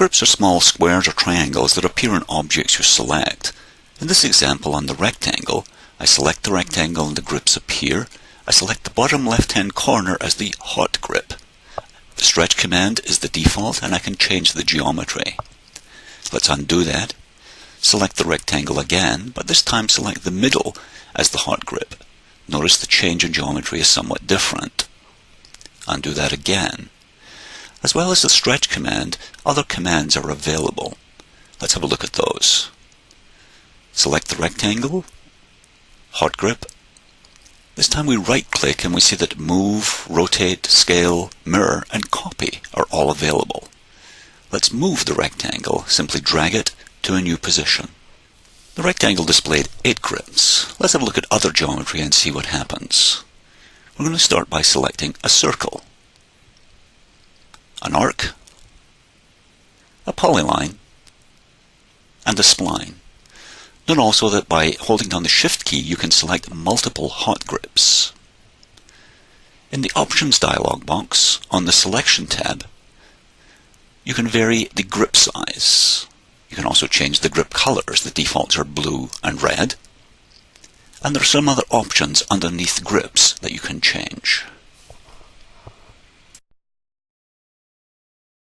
Grips are small squares or triangles that appear in objects you select. In this example on the rectangle, I select the rectangle and the grips appear. I select the bottom left-hand corner as the hot grip. The stretch command is the default and I can change the geometry. Let's undo that. Select the rectangle again, but this time select the middle as the hot grip. Notice the change in geometry is somewhat different. Undo that again. As well as the stretch command, other commands are available. Let's have a look at those. Select the rectangle, hot grip. This time we right-click and we see that move, rotate, scale, mirror, and copy are all available. Let's move the rectangle. Simply drag it to a new position. The rectangle displayed 8 grips. Let's have a look at other geometry and see what happens. We're going to start by selecting a circle, an arc, a polyline, and a spline. Note also that by holding down the Shift key you can select multiple hot grips. In the Options dialog box, on the Selection tab, you can vary the grip size. You can also change the grip colors. The defaults are blue and red. And there are some other options underneath grips that you can change.